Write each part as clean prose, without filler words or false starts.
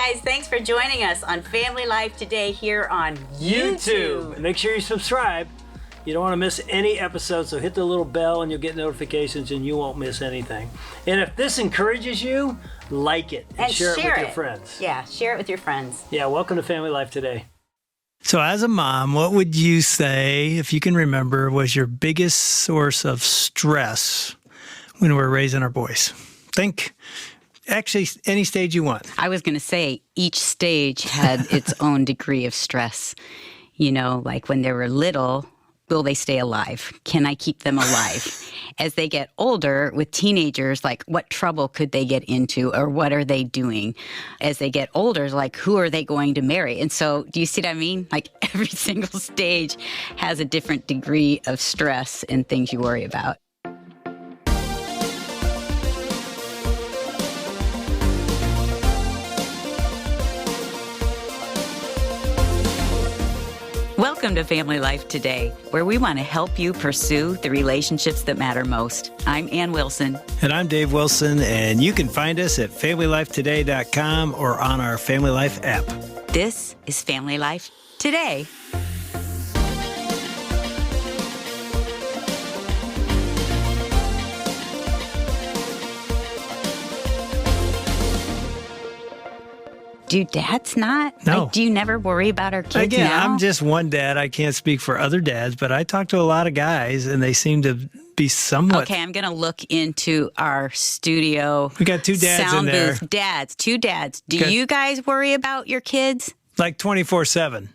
guys, thanks for joining us on Family Life Today here on YouTube. Make sure you subscribe. You don't want to miss any episodes, so hit the little bell and you'll get notifications and you won't miss anything. And if this encourages you, like it and share it with your friends. Yeah, share it with your friends. Yeah, welcome to Family Life Today. So as a mom, what would you say, if you can remember, was your biggest source of stress when we were raising our boys? Think actually any stage you want. I was going to say each stage had its own degree of stress. You know, like when they were little, will they stay alive? Can I keep them alive? As they get older with teenagers, like what trouble could they get into or what are they doing? As they get older, like who are they going to marry? And so do you see what I mean? Like every single stage has a different degree of stress and things you worry about. Welcome to Family Life Today, where we want to help you pursue the relationships that matter most. I'm Ann Wilson. And I'm Dave Wilson, and you can find us at FamilyLifeToday.com or on our Family Life app. This is Family Life Today. Do dads not? No. Like, do you never worry about our kids Again, now? I'm just one dad. I can't speak for other dads, but I talk to a lot of guys, and they seem to be somewhat... Okay, I'm going to look into our studio. We got two dads sound in there. Booth. Dads, two dads. Do Okay. you guys worry about your kids? Like 24/7.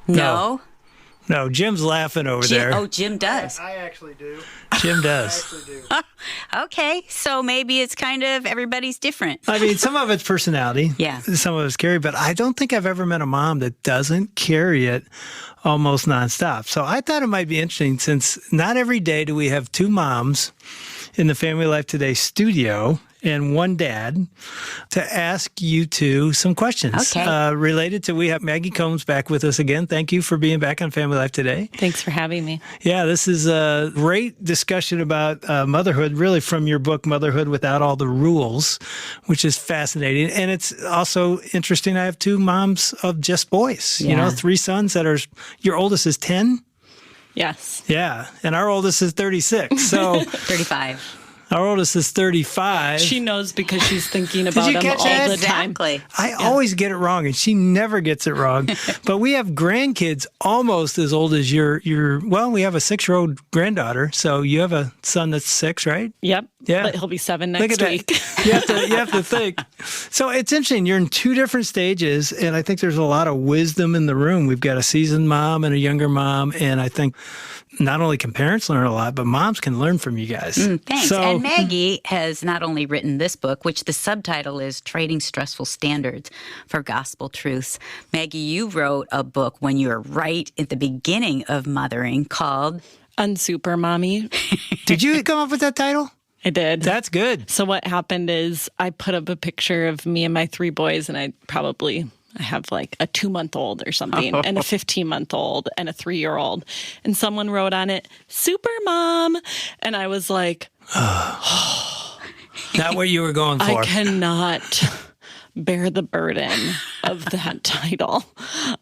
No? No, Jim's laughing over Jim, there. oh, Jim does. I actually do. Jim I does. actually do. Okay, so maybe it's kind of everybody's different. I mean, some of it's personality. Yeah. Some of it's carry, but I don't think I've ever met a mom that doesn't carry it almost nonstop. So I thought it might be interesting since not every day do we have two moms in the Family Life Today studio and one dad to ask you two some questions related to, we have Maggie Combs back with us again. Thank you for being back on Family Life Today. Thanks for having me. Yeah, this is a great discussion about motherhood, really from your book, Motherhood Without All the Rules, which is fascinating. And it's also interesting. I have two moms of just boys, you know, three sons that are, your oldest is 10? Yes. Yeah, and our oldest is 36. So 35. Our oldest is 35. She knows because she's thinking about you him catch all that? the time. Exactly. I always get it wrong, and she never gets it wrong. But we have grandkids almost as old as your. Well, we have a 6-year-old granddaughter, so you have a son that's 6, right? Yep. Yeah. But he'll be 7 Look next at week. that. You have to think. So it's interesting. You're in two different stages, and I think there's a lot of wisdom in the room. We've got a seasoned mom and a younger mom, and I think not only can parents learn a lot, but moms can learn from you guys. Thanks. So, And Maggie has not only written this book, which the subtitle is Trading Stressful Standards for Gospel Truths. Maggie, you wrote a book when you were right at the beginning of mothering called Unsuper Mommy. did you come up with that title? I did. That's good. So what happened is I put up a picture of me and my 3 boys, and I have like a 2-month-old or something, and a 15-month-old and a 3-year-old. And someone wrote on it, Super Mom. And I was like, Not what you were going for. I cannot bear the burden of that title.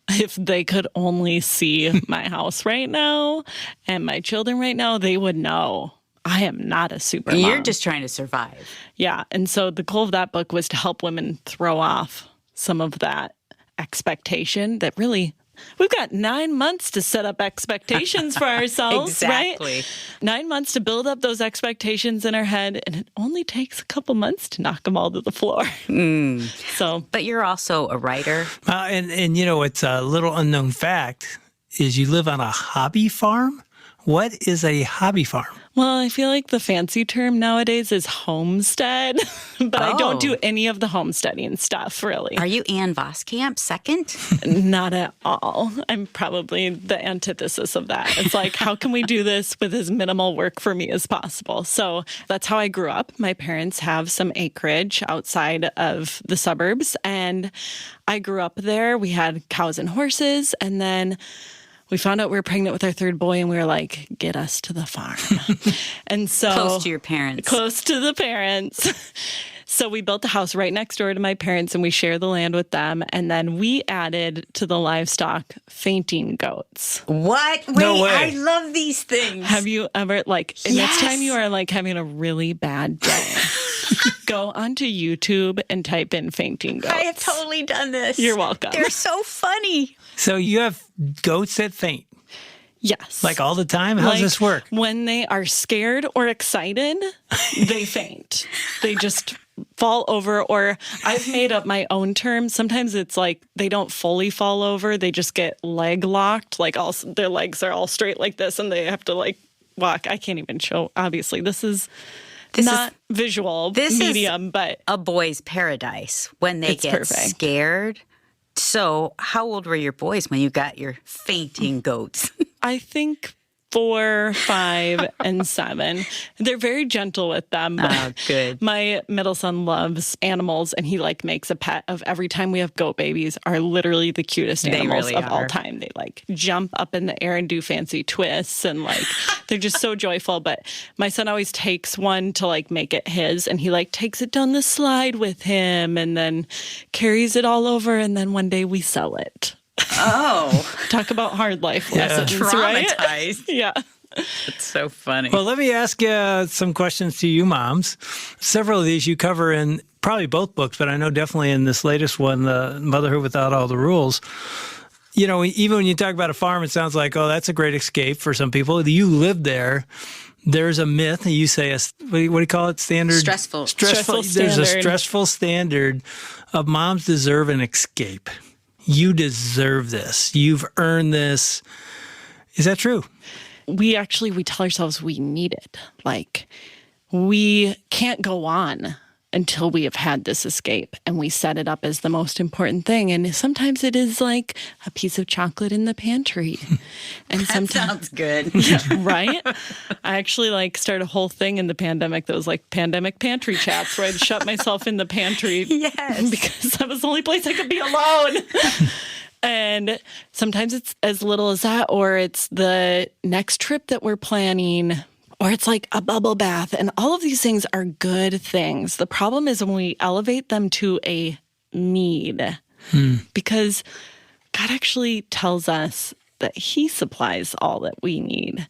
If they could only see my house right now and my children right now, they would know I am not a super mom. You're just trying to survive. Yeah. And so the goal of that book was to help women throw off some of that expectation that really, we've got 9 months to set up expectations for ourselves, Exactly. right? 9 months to build up those expectations in our head, and it only takes a couple months to knock them all to the floor. So, But you're also a writer. And you know, it's a little unknown fact is you live on a hobby farm. What is a hobby farm? well, I feel like the fancy term nowadays is homestead, but I don't do any of the homesteading stuff, really. Are you Ann Voskamp second? Not at all. I'm probably the antithesis of that. It's like, how can we do this with as minimal work for me as possible? So that's how I grew up. My parents have some acreage outside of the suburbs, and I grew up there. We had cows and horses, and then we found out we were pregnant with our 3rd boy, and we were like, get us to the farm. And so Close to your parents. Close to the parents. So we built a house right next door to my parents and we share the land with them. And then we added to the livestock fainting goats. What? Wait, No way. I love these things. Have you ever, like, next time you are like having a really bad day, go onto YouTube and type in fainting goats. I have totally done this. You're welcome. They're so funny. So you have goats that faint, Yes. like all the time? How does Like, this work? When they are scared or excited, they faint. They just fall over. Or I've made up my own term. Sometimes it's like they don't fully fall over. They just get leg locked. Like their legs are all straight like this and they have to like walk. I can't even show. Obviously, this is not visual medium, but A boy's paradise when they It's get perfect. scared. So how old were your boys when you got your fainting goats? I think 4, 5, and 7. They're very gentle with them. But Oh, good. My middle son loves animals, and he like makes a pet of every time we have goat babies are literally the cutest They animals really of all are. time. They like jump up in the air and do fancy twists, and like they're just so joyful. But my son always takes one to like make it his, and he like takes it down the slide with him, and then carries it all over, and then one day we sell it. Oh, Talk about hard life lessons, right? traumatized. Yeah. It's so funny. Well, let me ask you some questions to you moms. Several of these you cover in probably both books, but I know definitely in this latest one, the Motherhood Without All the Rules. You know, even when you talk about a farm, it sounds like, oh, that's a great escape for some people. You live there. There's a myth. You say, what do you call it? Standard? Stressful. Stressful There's a standard. stressful standard of moms deserve an escape. You deserve this. You've earned this. Is that true? We tell ourselves we need it. Like, we can't go on until we have had this escape, and we set it up as the most important thing. And sometimes it is like a piece of chocolate in the pantry. And sometimes, Sounds good. right? I actually like started a whole thing in the pandemic that was like pandemic pantry chats, where I'd shut myself in the pantry Yes. because that was the only place I could be alone. And sometimes it's as little as that, or it's the next trip that we're planning, or it's like a bubble bath. And all of these things are good things. The problem is when we elevate them to a need, because God actually tells us that He supplies all that we need,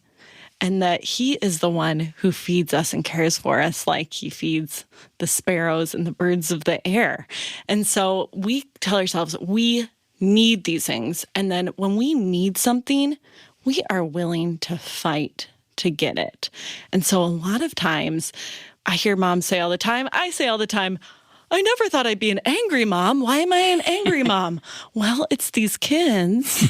and that He is the one who feeds us and cares for us like He feeds the sparrows and the birds of the air. And so we tell ourselves we need these things. And then when we need something, we are willing to fight to get it. And so a lot of times I hear moms say all the time, I say all the time, I never thought I'd be an angry mom. Why am I an angry mom? Well, it's these kids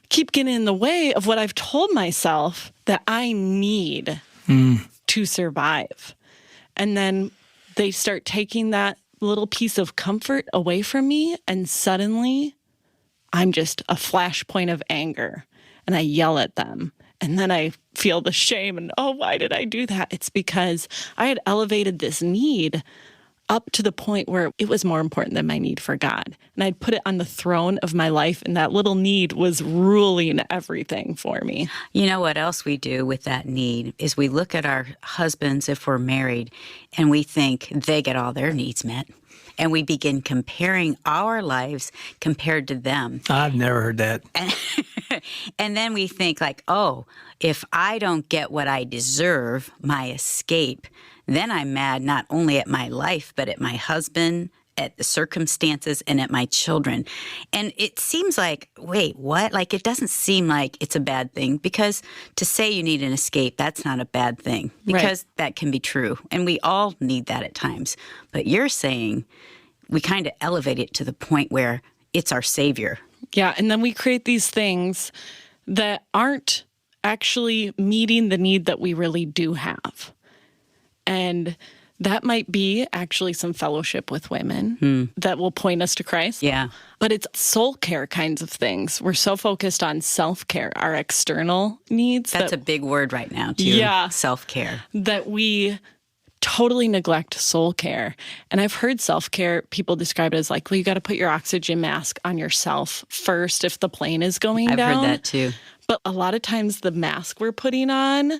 keep getting in the way of what I've told myself that I need to survive. And then they start taking that little piece of comfort away from me, and suddenly I'm just a flashpoint of anger, and I yell at them. And then I feel the shame and, oh, why did I do that? It's because I had elevated this need up to the point where it was more important than my need for God. And I'd put it on the throne of my life, and that little need was ruling everything for me. You know what else we do with that need is we look at our husbands if we're married and we think they get all their needs met. And we begin comparing our lives compared to them. I've never heard that. And then we think like, oh, if I don't get what I deserve, my escape, then I'm mad not only at my life, but at my husband, at the circumstances, and at my children. And it seems like, wait, what? Like, it doesn't seem like it's a bad thing, because to say you need an escape, that's not a bad thing, because that can be true. And we all need that at times. But you're saying we kind of elevate it to the point where it's our savior. Yeah, and then we create these things that aren't actually meeting the need that we really do have. And that might be actually some fellowship with women that will point us to Christ. Yeah. But it's soul care kinds of things. We're so focused on self-care, our external needs. That's a big word right now, too. Yeah. Self-care. That we totally neglect soul care. And I've heard self-care, people describe it as like, well, you got to put your oxygen mask on yourself first if the plane is going I've down. heard that, too. But a lot of times the mask we're putting on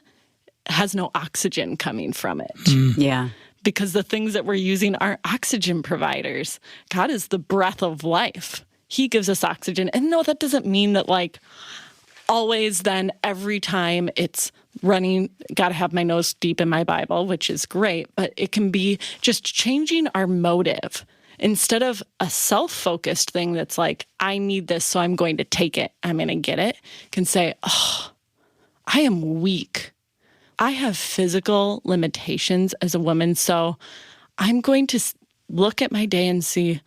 has no oxygen coming from it. Yeah. because the things that we're using are oxygen providers. God is the breath of life. He gives us oxygen. And no, that doesn't mean that like always then every time it's running, got to have my nose deep in my Bible, which is great, but it can be just changing our motive. Instead of a self-focused thing that's like, I need this, so I'm going to take it, I'm going to get it, can say, oh, I am weak. I have physical limitations as a woman, so I'm going to look at my day and see,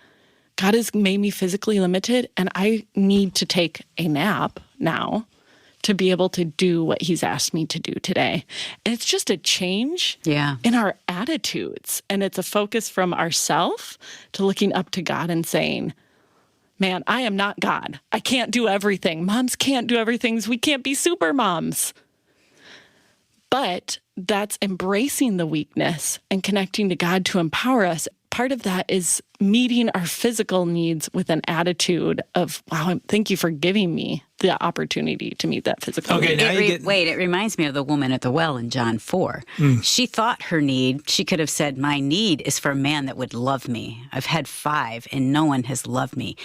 God has made me physically limited, and I need to take a nap now to be able to do what he's asked me to do today. And it's just a change in our attitudes. And it's a focus from ourself to looking up to God and saying, man, I am not God. I can't do everything. Moms can't do everything. We can't be super moms. But that's embracing the weakness and connecting to God to empower us. Part of that is meeting our physical needs with an attitude of, wow, thank you for giving me the opportunity to meet that physical need. Wait, it reminds me of the woman at the well in John 4. She thought her need, she could have said, my need is for a man that would love me. I've had 5 and no one has loved me.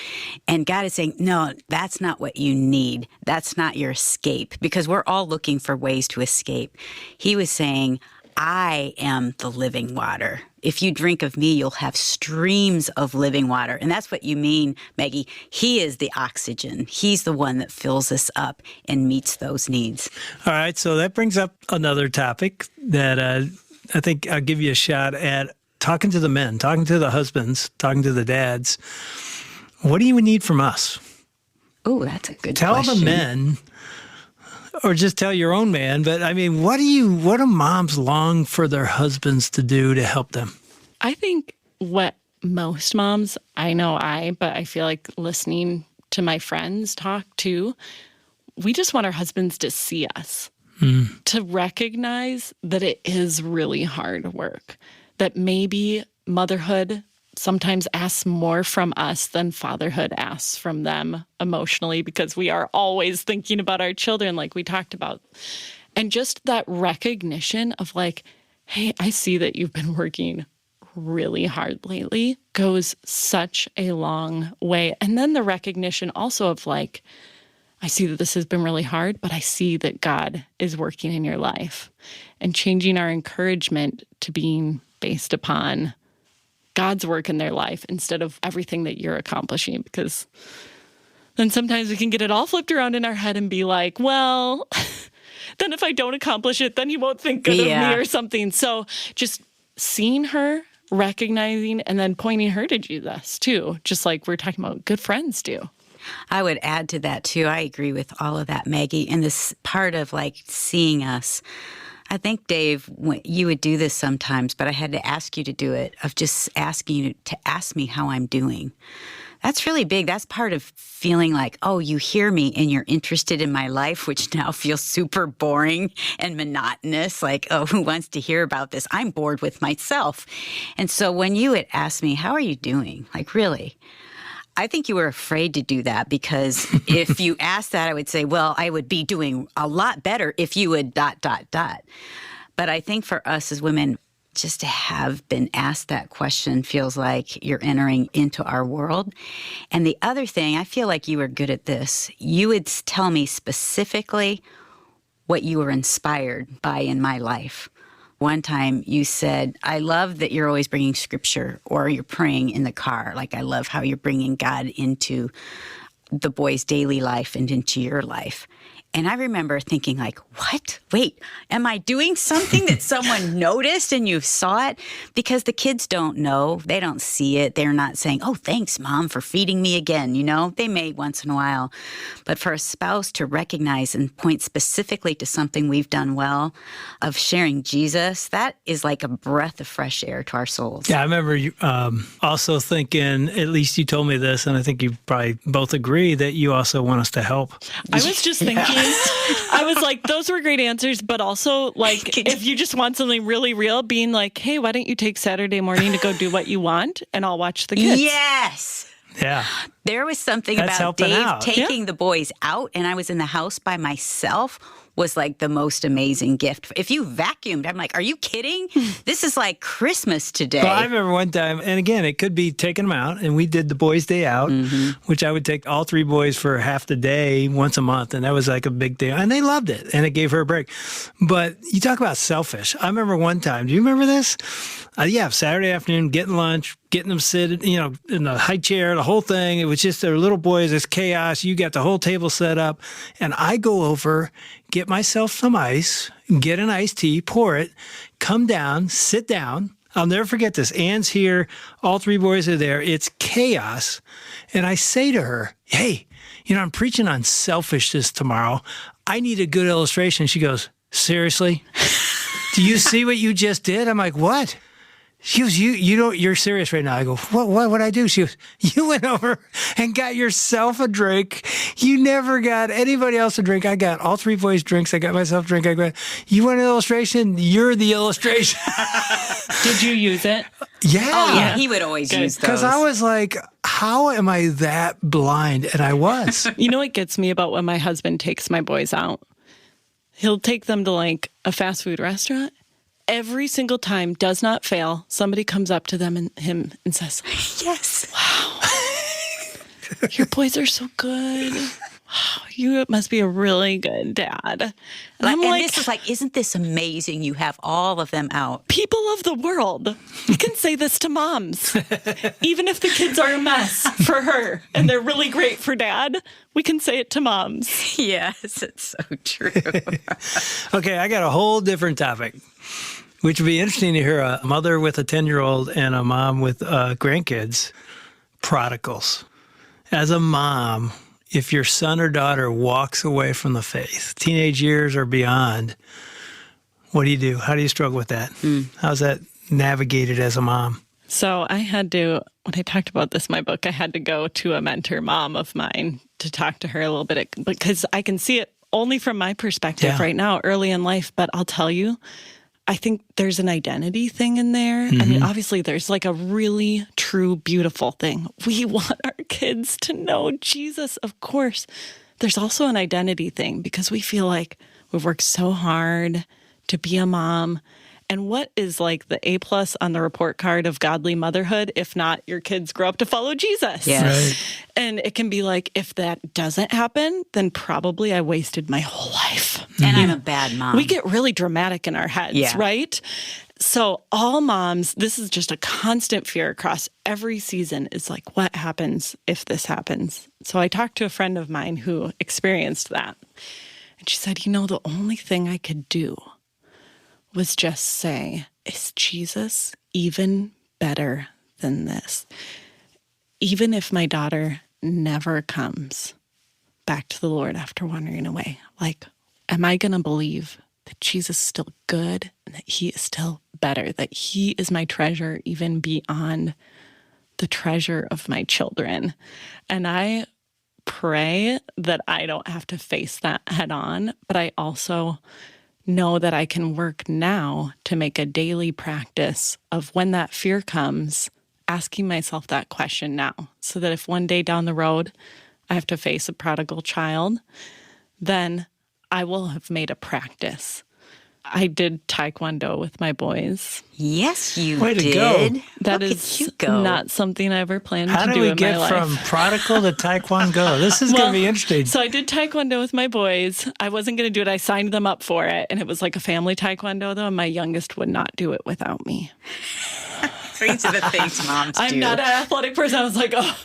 And God is saying, no, that's not what you need. That's not your escape, because we're all looking for ways to escape. He was saying, I am the living water. If you drink of me, you'll have streams of living water. And that's what you mean, Maggie. He is the oxygen. He's the one that fills us up and meets those needs. All right. So that brings up another topic that I think I'll give you a shot at talking to the men, talking to the husbands, talking to the dads. What do you need from us? Oh, that's a good question. Tell the men, or just tell your own man. But I mean, what do moms long for their husbands to do to help them? I think what most moms, but I feel like listening to my friends talk too, we just want our husbands to see us, to recognize that it is really hard work, that maybe motherhood sometimes asks more from us than fatherhood asks from them emotionally, because we are always thinking about our children, like we talked about. And just that recognition of like, hey, I see that you've been working really hard lately goes such a long way. And then the recognition also of like, I see that this has been really hard, but I see that God is working in your life, and changing our encouragement to being based upon God's work in their life instead of everything that you're accomplishing, because then sometimes we can get it all flipped around in our head and be like, well, then if I don't accomplish it, then he won't think good of me or something. So just seeing her, recognizing, and then pointing her to Jesus too, just like we're talking about good friends do. I would add to that too. I agree with all of that, Maggie. And this part of like seeing us, I think, Dave, you would do this sometimes, but I had to ask you to do it, of just asking you to ask me how I'm doing. That's really big. That's part of feeling like, oh, you hear me and you're interested in my life, which now feels super boring and monotonous. Like, oh, who wants to hear about this? I'm bored with myself. And so when you would ask me, how are you doing? Like, really? I think you were afraid to do that, because if you asked that, I would say, well, I would be doing a lot better if you would ... But I think for us as women, just to have been asked that question feels like you're entering into our world. And the other thing, I feel like you were good at this. You would tell me specifically what you were inspired by in my life. One time you said, I love that you're always bringing scripture, or you're praying in the car. Like, I love how you're bringing God into the boys' daily life and into your life. And I remember thinking like, what? Wait, am I doing something that someone noticed and you saw it? Because the kids don't know. They don't see it. They're not saying, oh, thanks, Mom, for feeding me again. You know, they may once in a while. But for a spouse to recognize and point specifically to something we've done well, of sharing Jesus, that is like a breath of fresh air to our souls. Yeah, I remember you, also thinking, at least you told me this, and I think you probably both agree, that you also want us to help. I was just thinking, I was like, those were great answers, but also like, if you just want something really real, being like, hey, why don't you take Saturday morning to go do what you want, and I'll watch the kids. Yes. Yeah. There was something That's about Dave out. taking the boys out, and I was in the house by myself was like the most amazing gift. If you vacuumed, I'm like, are you kidding? This is like Christmas today. Well, I remember one time, and again, it could be taking them out, and we did the boys' day out, which I would take all 3 boys for half the day once a month, and that was like a big deal. And they loved it, and it gave her a break. But you talk about selfish. I remember one time, do you remember this? Saturday afternoon, getting lunch, getting them seated, in the high chair, the whole thing. It was just their little boys, it's chaos. You got the whole table set up. And I go over, get myself some ice, get an iced tea, pour it, come down, sit down. I'll never forget this. Anne's here. All 3 boys are there. It's chaos. And I say to her, hey, I'm preaching on selfishness tomorrow. I need a good illustration. She goes, seriously? Do you see what you just did? I'm like, what? She goes, you're serious right now. I go, what would I do? She goes, you went over and got yourself a drink. You never got anybody else a drink. I got all 3 boys drinks. I got myself a drink. You want an illustration? You're the illustration. Did you use it? Yeah. Oh, yeah. He would always use those. Because I was like, how am I that blind? And I was. You know what gets me about when my husband takes my boys out? He'll take them to like a fast food restaurant. Every single time, does not fail, somebody comes up to them and says, yes. Wow, your boys are so good. Wow, you must be a really good dad. And this is like, isn't this amazing? You have all of them out. People of the world, you can say this to moms. Even if the kids are a mess for her and they're really great for dad, we can say it to moms. Yes, it's so true. Okay, I got a whole different topic, which would be interesting to hear a mother with a 10-year-old and a mom with grandkids, prodigals. As a mom, if your son or daughter walks away from the faith, teenage years or beyond, what do you do? How do you struggle with that? How's that navigated as a mom? So I had to, when I talked about this in my book, I had to go to a mentor mom of mine to talk to her a little bit because I can see it only from my perspective right now, early in life. But I'll tell you, I think there's an identity thing in there. I mean, obviously there's like a really true, beautiful thing. We want our kids to know Jesus, of course. There's also an identity thing because we feel like we've worked so hard to be a mom. And what is like the A+ on the report card of godly motherhood, if not your kids grow up to follow Jesus? Yes. Right. And it can be like, if that doesn't happen, then probably I wasted my whole life. And I'm a bad mom. We get really dramatic in our heads, right? So all moms, this is just a constant fear across every season is like, what happens if this happens? So I talked to a friend of mine who experienced that. And she said, the only thing I could do was just say, is Jesus even better than this? Even if my daughter never comes back to the Lord after wandering away, like, am I going to believe that Jesus is still good and that he is still better, that he is my treasure even beyond the treasure of my children? And I pray that I don't have to face that head on, but I also know that I can work now to make a daily practice of when that fear comes, asking myself that question now, so that if one day down the road I have to face a prodigal child, then I will have made a practice. I did Taekwondo with my boys. Yes, you Way to did. go. That Look is at you go. not something I ever planned How to do do we in get my life. from prodigal to Taekwondo? This is going to be interesting. So I did Taekwondo with my boys. I wasn't going to do it. I signed them up for it. And it was like a family Taekwondo, though. And my youngest would not do it without me. These are the things moms do. I'm not an athletic person. I was like, oh,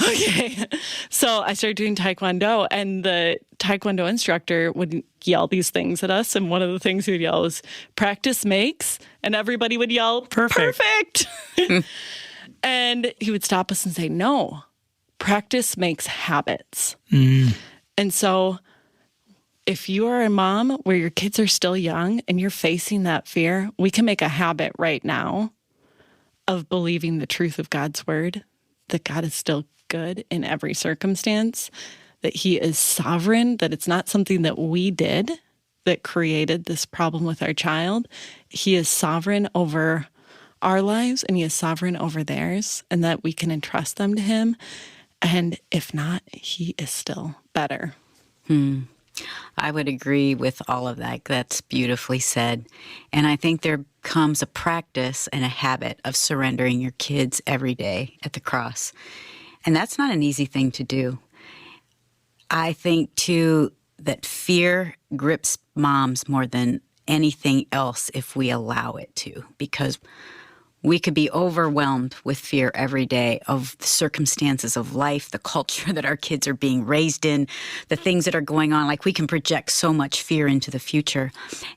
okay. So I started doing Taekwondo, and the Taekwondo instructor would yell these things at us. And one of the things he would yell was, practice makes, and everybody would yell, perfect. And he would stop us and say, no, practice makes habits. And so if you are a mom where your kids are still young and you're facing that fear, we can make a habit right now of believing the truth of God's word, that God is still good in every circumstance, that he is sovereign, that it's not something that we did that created this problem with our child. He is sovereign over our lives and he is sovereign over theirs, and that we can entrust them to him. And if not, he is still better. I would agree with all of that. That's beautifully said. And I think there comes a practice and a habit of surrendering your kids every day at the cross. And that's not an easy thing to do. I think, too, that fear grips moms more than anything else if we allow it to, because we could be overwhelmed with fear every day of the circumstances of life, the culture that our kids are being raised in, the things that are going on. Like, we can project so much fear into the future.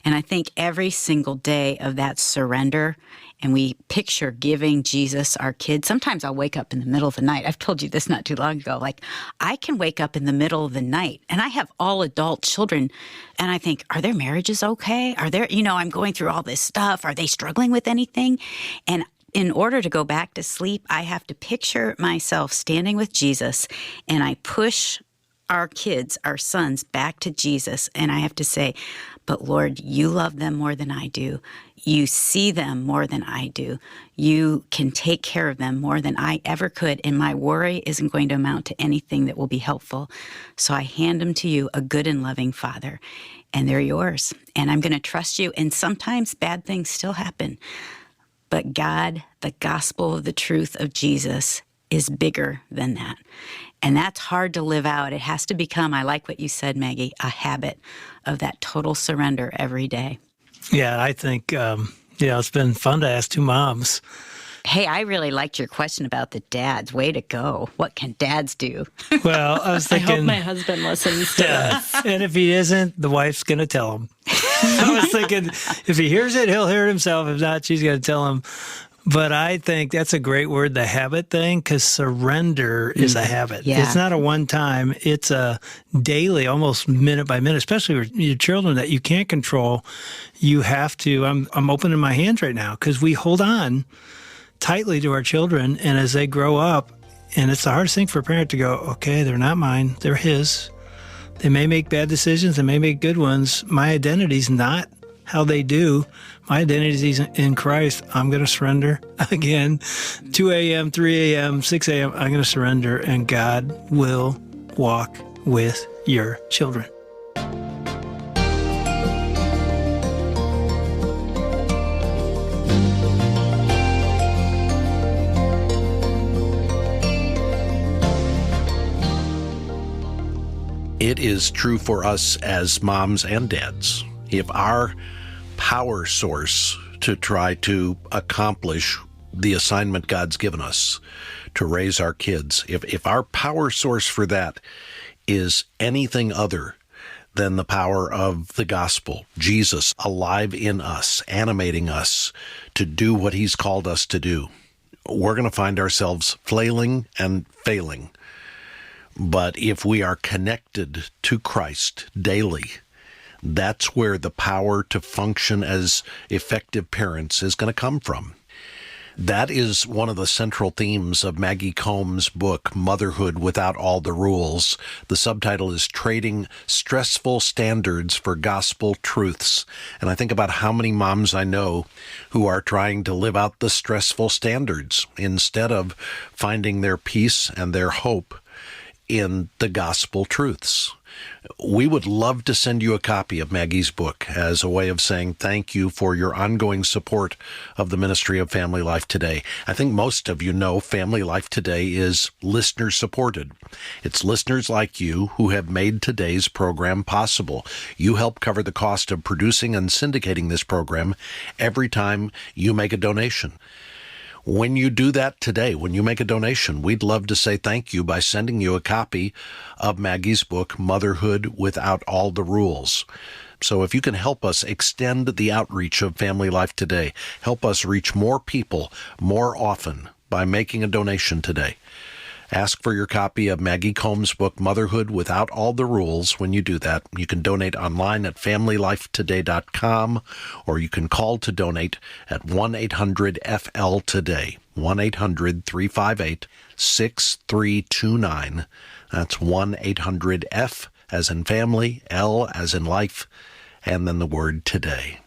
And I think every single day of that surrender, and we picture giving Jesus our kids. Sometimes I'll wake up in the middle of the night. I've told you this not too long ago. Like, I can wake up in the middle of the night, and I have all adult children, and I think, are their marriages okay? Are there, I'm going through all this stuff. Are they struggling with anything? And in order to go back to sleep, I have to picture myself standing with Jesus, and I push our kids, our sons, back to Jesus. And I have to say, but Lord, you love them more than I do. You see them more than I do. You can take care of them more than I ever could. And my worry isn't going to amount to anything that will be helpful. So I hand them to you, a good and loving Father, and they're yours. And I'm going to trust you. And sometimes bad things still happen. But God, the gospel of the truth of Jesus, is bigger than that. And that's hard to live out. It has to become, I like what you said, Maggie, a habit of that total surrender every day. Yeah, I think, it's been fun to ask two moms. Hey, I really liked your question about the dads. Way to go. What can dads do? Well, I was thinking, I hope my husband listens to this. And if he isn't, the wife's going to tell him. I was thinking, if he hears it, he'll hear it himself. If not, she's going to tell him. But I think that's a great word, the habit thing, because surrender is a habit. Yeah. It's not a one-time. It's a daily, almost minute by minute, especially with your children that you can't control. You have to, I'm opening my hands right now, because we hold on tightly to our children, and as they grow up, and it's the hardest thing for a parent to go, okay, they're not mine, they're his. They may make bad decisions, they may make good ones. My identity's not how they do. My identity is in Christ. I'm going to surrender again. 2 a.m., 3 a.m., 6 a.m., I'm going to surrender, and God will walk with your children. It is true for us as moms and dads. If our power source to try to accomplish the assignment God's given us to raise our kids, if our power source for that is anything other than the power of the gospel, Jesus alive in us, animating us to do what he's called us to do, we're going to find ourselves flailing and failing. But if we are connected to Christ daily, that's where the power to function as effective parents is going to come from. That is one of the central themes of Maggie Combs' book, Motherhood Without All the Rules. The subtitle is Trading Stressful Standards for Gospel Truths. And I think about how many moms I know who are trying to live out the stressful standards instead of finding their peace and their hope in the gospel truths. We would love to send you a copy of Maggie's book as a way of saying thank you for your ongoing support of the ministry of Family Life Today. I think most of you know Family Life Today is listener supported. It's listeners like you who have made today's program possible. You help cover the cost of producing and syndicating this program every time you make a donation. When you do that today, when you make a donation, we'd love to say thank you by sending you a copy of Maggie's book, Motherhood Without All the Rules. So if you can help us extend the outreach of Family Life Today, help us reach more people more often by making a donation today. Ask for your copy of Maggie Combs' book, Motherhood Without All the Rules. When you do that, you can donate online at FamilyLifeToday.com, or you can call to donate at 1-800-FL-TODAY, 1-800-358-6329. That's 1-800-F as in family, L as in life, and then the word today.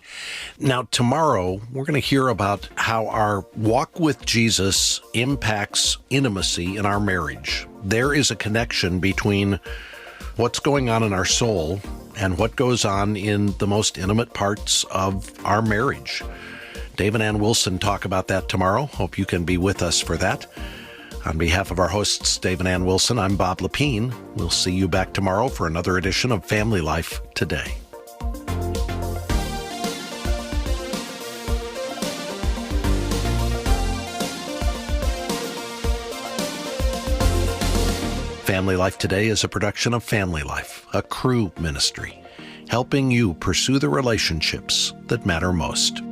Now, tomorrow, we're going to hear about how our walk with Jesus impacts intimacy in our marriage. There is a connection between what's going on in our soul and what goes on in the most intimate parts of our marriage. Dave and Ann Wilson talk about that tomorrow. Hope you can be with us for that. On behalf of our hosts, Dave and Ann Wilson, I'm Bob Lepine. We'll see you back tomorrow for another edition of Family Life Today. Family Life Today is a production of Family Life, a Cru ministry, helping you pursue the relationships that matter most.